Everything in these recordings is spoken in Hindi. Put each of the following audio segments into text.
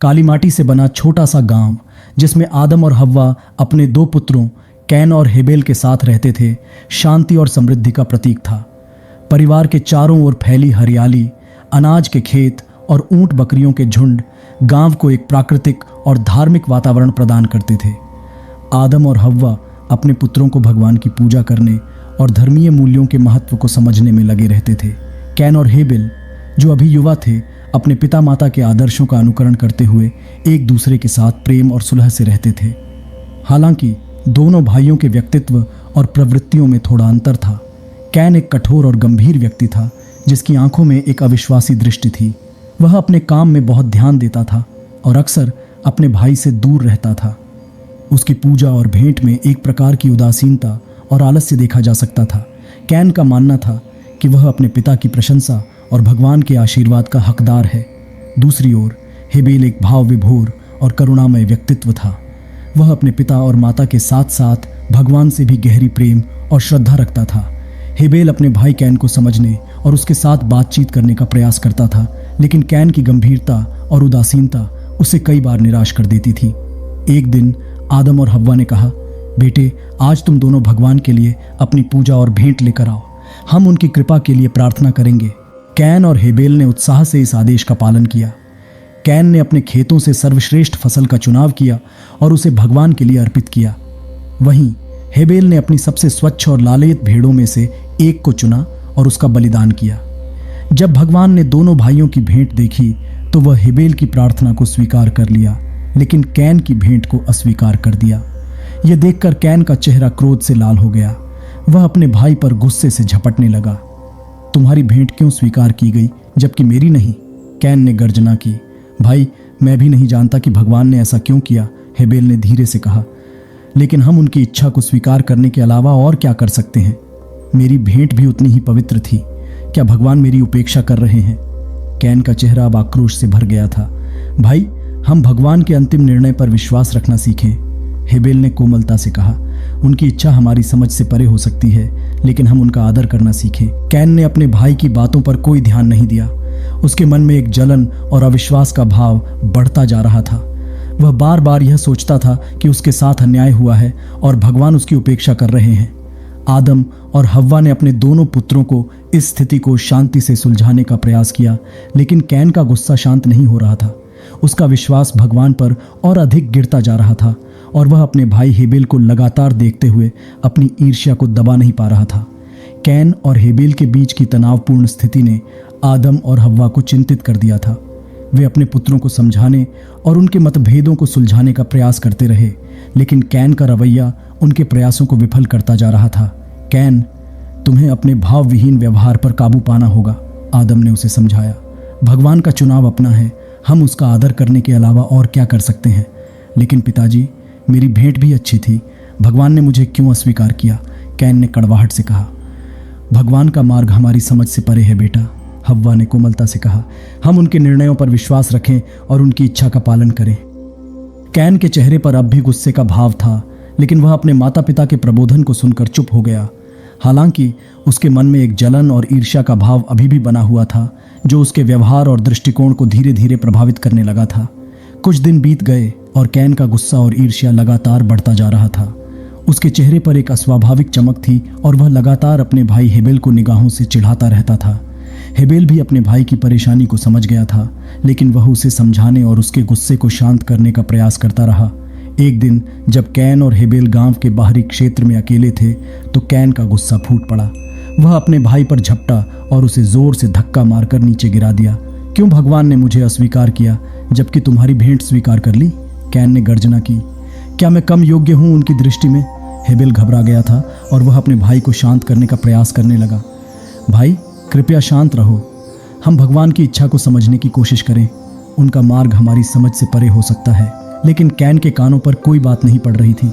काली माटी से बना छोटा सा गांव जिसमें आदम और हव्वा अपने दो पुत्रों कैन और हेबेल के साथ रहते थे, शांति और समृद्धि का प्रतीक था। परिवार के चारों ओर फैली हरियाली, अनाज के खेत और ऊंट बकरियों के झुंड गांव को एक प्राकृतिक और धार्मिक वातावरण प्रदान करते थे। आदम और हव्वा अपने पुत्रों को भगवान की पूजा करने और धर्मीय मूल्यों के महत्व को समझने में लगे रहते थे। कैन और हेबेल, जो अभी युवा थे, अपने पिता माता के आदर्शों का अनुकरण करते हुए एक दूसरे के साथ प्रेम और सुलह से रहते थे। हालांकि दोनों भाइयों के व्यक्तित्व और प्रवृत्तियों में थोड़ा अंतर था। कैन एक कठोर और गंभीर व्यक्ति था जिसकी आंखों में एक अविश्वासी दृष्टि थी। वह अपने काम में बहुत ध्यान देता था और अक्सर अपने भाई से दूर रहता था। उसकी पूजा और भेंट में एक प्रकार की उदासीनता और आलस्य देखा जा सकता था। कैन का मानना था कि वह अपने पिता की प्रशंसा और भगवान के आशीर्वाद का हकदार है। दूसरी ओर हेबेल एक भाव विभोर और करुणामय व्यक्तित्व था। वह अपने पिता और माता के साथ साथ भगवान से भी गहरी प्रेम और श्रद्धा रखता था। हेबेल अपने भाई कैन को समझने और उसके साथ बातचीत करने का प्रयास करता था, लेकिन कैन की गंभीरता और उदासीनता उसे कई बार निराश कर देती थी। एक दिन आदम और हव्वा ने कहा, बेटे, आज तुम दोनों भगवान के लिए अपनी पूजा और भेंट लेकर आओ। हम उनकी कृपा के लिए प्रार्थना करेंगे। कैन और हेबेल ने उत्साह से इस आदेश का पालन किया। कैन ने अपने खेतों से सर्वश्रेष्ठ फसल का चुनाव किया और उसे भगवान के लिए अर्पित किया। वहीं हेबेल ने अपनी सबसे स्वच्छ और लालित भेड़ों में से एक को चुना और उसका बलिदान किया। जब भगवान ने दोनों भाइयों की भेंट देखी तो वह हेबेल की प्रार्थना को स्वीकार कर लिया, लेकिन कैन की भेंट को अस्वीकार कर दिया। यह देखकर कैन का चेहरा क्रोध से लाल हो गया। वह अपने भाई पर गुस्से से झपटने लगा। तुम्हारी भेंट क्यों स्वीकार की गई जबकि मेरी नहीं? कैन ने गर्जना की। भाई, मैं भी नहीं जानता कि भगवान ने ऐसा क्यों किया, हेबेल ने धीरे से कहा। लेकिन हम उनकी इच्छा को स्वीकार करने के अलावा और क्या कर सकते हैं? मेरी भेंट भी उतनी ही पवित्र थी। क्या भगवान मेरी उपेक्षा कर रहे हैं? कैन का चेहरा अब आक्रोश से भर गया था। भाई, हम भगवान के अंतिम निर्णय पर विश्वास रखना सीखें, हेबेल ने कोमलता से कहा। उनकी इच्छा हमारी समझ से परे हो सकती है, लेकिन हम उनका आदर करना सीखें। कैन ने अपने भाई की बातों पर कोई ध्यान नहीं दिया। उसके मन में एक जलन और अविश्वास का भाव बढ़ता जा रहा था। वह बार बार यह सोचता था कि उसके साथ अन्याय हुआ है और भगवान उसकी उपेक्षा कर रहे हैं। आदम और हव्वा ने अपने दोनों पुत्रों को इस स्थिति को शांति से सुलझाने का प्रयास किया, लेकिन कैन का गुस्सा शांत नहीं हो रहा था। उसका विश्वास भगवान पर और अधिक गिरता जा रहा था और वह अपने भाई हेबेल को लगातार देखते हुए अपनी ईर्ष्या को दबा नहीं पा रहा था। कैन और हेबेल के बीच की तनावपूर्ण स्थिति ने आदम और हव्वा को चिंतित कर दिया था। वे अपने पुत्रों को समझाने और उनके मतभेदों को सुलझाने का प्रयास करते रहे, लेकिन कैन का रवैया उनके प्रयासों को विफल करता जा रहा था। कैन, तुम्हें अपने भावविहीन व्यवहार पर काबू पाना होगा, आदम ने उसे समझाया। भगवान का चुनाव अपना है, हम उसका आदर करने के अलावा और क्या कर सकते हैं? लेकिन पिताजी, मेरी भेंट भी अच्छी थी, भगवान ने मुझे क्यों अस्वीकार किया? कैन ने कड़वाहट से कहा। भगवान का मार्ग हमारी समझ से परे है बेटा, हव्वा ने कोमलता से कहा। हम उनके निर्णयों पर विश्वास रखें और उनकी इच्छा का पालन करें। कैन के चेहरे पर अब भी गुस्से का भाव था, लेकिन वह अपने माता पिता के प्रबोधन को सुनकर चुप हो गया। हालांकि उसके मन में एक जलन और ईर्ष्या का भाव अभी भी बना हुआ था, जो उसके व्यवहार और दृष्टिकोण को धीरे धीरे प्रभावित करने लगा था। कुछ दिन बीत गए और कैन का गुस्सा और ईर्ष्या लगातार बढ़ता जा रहा था। उसके चेहरे पर एक अस्वाभाविक चमक थी और वह लगातार अपने भाई हेबेल को निगाहों से चिढ़ाता रहता था। हेबेल भी अपने भाई की परेशानी को समझ गया था, लेकिन वह उसे समझाने और उसके गुस्से को शांत करने का प्रयास करता रहा। एक दिन जब कैन और हेबेल गांव के बाहरी क्षेत्र में अकेले थे तो कैन का गुस्सा फूट पड़ा। वह अपने भाई पर झपटा और उसे जोर से धक्का मारकर नीचे गिरा दिया। क्यों भगवान ने मुझे अस्वीकार किया जबकि तुम्हारी भेंट स्वीकार कर ली? कैन ने गर्जना की। क्या मैं कम योग्य हूं उनकी दृष्टि में? हेबेल घबरा गया था और वह अपने भाई को शांत करने का प्रयास करने लगा। भाई, कृपया शांत रहो। हम भगवान की इच्छा को समझने की कोशिश करें। उनका मार्ग हमारी समझ से परे हो सकता है। लेकिन कैन के कानों पर कोई बात नहीं पड़ रही थी।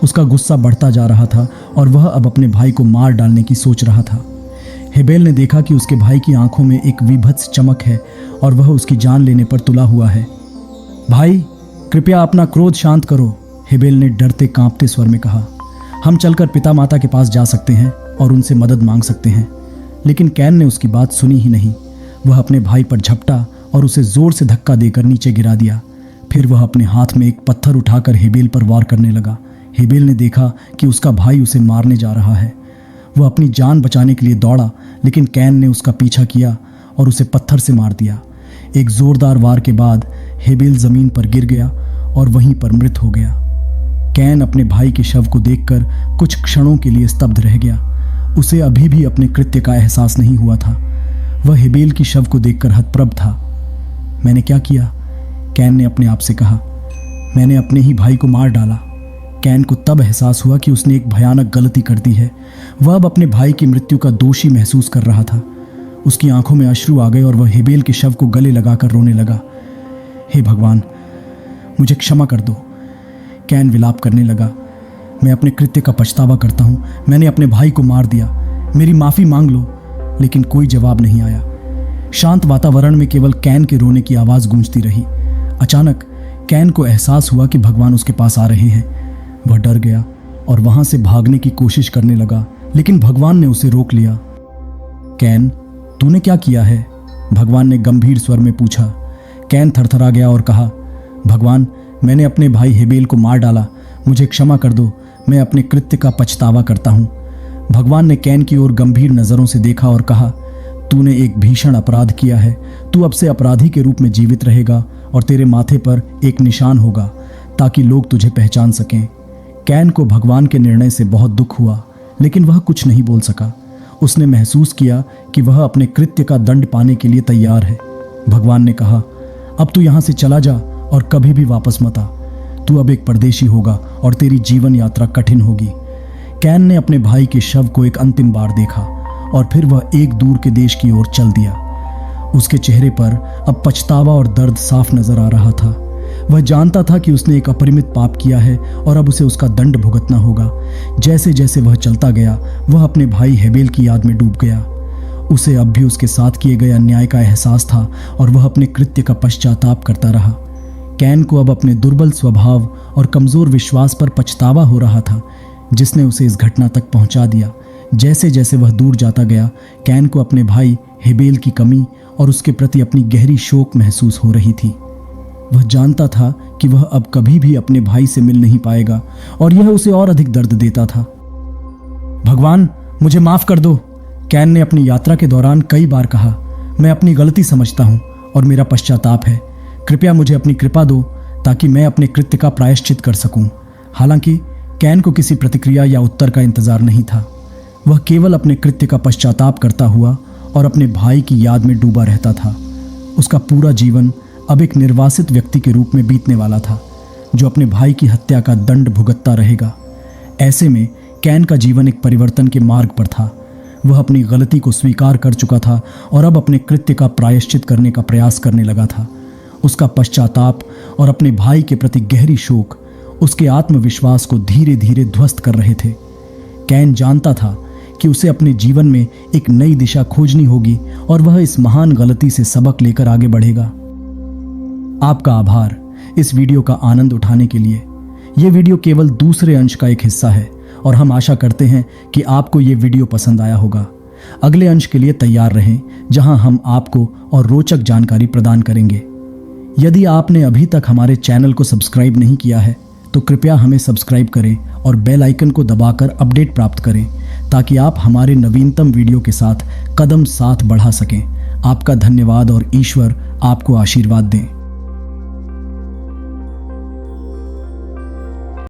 उसका गुस्सा बढ़ता जा रहा था और वह अब अपने भाई को मार डालने की सोच रहा था। हेबेल ने देखा कि उसके भाई की आंखों में एक विभत्स चमक है और वह उसकी जान लेने पर तुला हुआ है। भाई, कृपया अपना क्रोध शांत करो, हेबेल ने डरते कांपते स्वर में कहा। हम चलकर पिता माता के पास जा सकते हैं और उनसे मदद मांग सकते हैं। लेकिन कैन ने उसकी बात सुनी ही नहीं। वह अपने भाई पर झपटा और उसे जोर से धक्का देकर नीचे गिरा दिया। फिर वह अपने हाथ में एक पत्थर उठाकर हेबेल पर वार करने लगा। हेबेल ने देखा कि उसका भाई उसे मारने जा रहा है। वह अपनी जान बचाने के लिए दौड़ा, लेकिन कैन ने उसका पीछा किया और उसे पत्थर से मार दिया। एक जोरदार वार के बाद हेबेल जमीन पर गिर गया और वहीं पर मृत हो गया। कैन अपने भाई के शव को देखकर कुछ क्षणों के लिए स्तब्ध रह गया। उसे अभी भी अपने कृत्य का एहसास नहीं हुआ था। वह हेबेल की शव को देखकर हतप्रभ था। मैंने क्या किया? कैन ने अपने आप से कहा। मैंने अपने ही भाई को मार डाला। कैन को तब एहसास हुआ कि उसने एक भयानक गलती कर दी है। वह अब अपने भाई की मृत्यु का दोषी महसूस कर रहा था। उसकी आंखों में अश्रु आ गए और वह हेबेल के शव को गले लगाकर रोने लगा। हे भगवान, मुझे क्षमा कर दो। कैन विलाप करने लगा। मैं अपने कृत्य का पछतावा करता हूँ। मैंने अपने भाई को मार दिया। मेरी माफ़ी मांग लो। लेकिन कोई जवाब नहीं आया। शांत वातावरण में केवल कैन के रोने की आवाज़ गूंजती रही। अचानक कैन को एहसास हुआ कि भगवान उसके पास आ रहे हैं। वह डर गया और वहां से भागने की कोशिश करने लगा, लेकिन भगवान ने उसे रोक लिया। कैन, तूने क्या किया है? भगवान ने गंभीर स्वर में पूछा। कैन थरथरा गया और कहा, भगवान, मैंने अपने भाई हेबेल को मार डाला। मुझे क्षमा कर दो। मैं अपने कृत्य का पछतावा करता हूँ। भगवान ने कैन की ओर गंभीर नज़रों से देखा और कहा, तूने एक भीषण अपराध किया है। तू अब से अपराधी के रूप में जीवित रहेगा और तेरे माथे पर एक निशान होगा ताकि लोग तुझे पहचान सकें। कैन को भगवान के निर्णय से बहुत दुख हुआ, लेकिन वह कुछ नहीं बोल सका। उसने महसूस किया कि वह अपने कृत्य का दंड पाने के लिए तैयार है। भगवान ने कहा, अब तू यहाँ से चला जा और कभी भी वापस मत आ। तू अब एक परदेशी होगा और तेरी जीवन यात्रा कठिन होगी। कैन ने अपने भाई के शव को एक अंतिम बार देखा और फिर वह एक दूर के देश की ओर चल दिया। उसके चेहरे पर अब पछतावा और दर्द साफ नजर आ रहा था। वह जानता था कि उसने एक अपरिमित पाप किया है और अब उसे उसका दंड भुगतना होगा। जैसे जैसे वह चलता गया, वह अपने भाई हेबेल की याद में डूब गया। उसे अब भी उसके साथ किए गए अन्याय का एहसास था और वह अपने कृत्य का पश्चाताप करता रहा। कैन को अब अपने दुर्बल स्वभाव और कमजोर विश्वास पर पछतावा हो रहा था, जिसने उसे इस घटना तक पहुंचा दिया। जैसे जैसे वह दूर जाता गया, कैन को अपने भाई हेबेल की कमी और उसके प्रति अपनी गहरी शोक महसूस हो रही थी। वह जानता था कि वह अब कभी भी अपने भाई से मिल नहीं पाएगा और यह उसे और अधिक दर्द देता था। भगवान, मुझे माफ कर दो। कैन ने अपनी यात्रा के दौरान कई बार कहा, मैं अपनी गलती समझता हूँ और मेरा पश्चाताप है। कृपया मुझे अपनी कृपा दो ताकि मैं अपने कृत्य का प्रायश्चित कर सकूं। हालांकि कैन को किसी प्रतिक्रिया या उत्तर का इंतजार नहीं था। वह केवल अपने कृत्य का पश्चाताप करता हुआ और अपने भाई की याद में डूबा रहता था। उसका पूरा जीवन अब एक निर्वासित व्यक्ति के रूप में बीतने वाला था, जो अपने भाई की हत्या का दंड भुगतता रहेगा। ऐसे में कैन का जीवन एक परिवर्तन के मार्ग पर था। वह अपनी गलती को स्वीकार कर चुका था और अब अपने कृत्य का प्रायश्चित करने का प्रयास करने लगा था। उसका पश्चाताप और अपने भाई के प्रति गहरी शोक उसके आत्मविश्वास को धीरे धीरे ध्वस्त कर रहे थे। कैन जानता था कि उसे अपने जीवन में एक नई दिशा खोजनी होगी और वह इस महान गलती से सबक लेकर आगे बढ़ेगा। आपका आभार इस वीडियो का आनंद उठाने के लिए। यह वीडियो केवल दूसरे अंश का एक हिस्सा है और हम आशा करते हैं कि आपको ये वीडियो पसंद आया होगा। अगले अंश के लिए तैयार रहें, जहां हम आपको और रोचक जानकारी प्रदान करेंगे। यदि आपने अभी तक हमारे चैनल को सब्सक्राइब नहीं किया है तो कृपया हमें सब्सक्राइब करें और बेल आइकन को दबाकर अपडेट प्राप्त करें, ताकि आप हमारे नवीनतम वीडियो के साथ कदम साथ बढ़ा सकें। आपका धन्यवाद और ईश्वर आपको आशीर्वाद दें।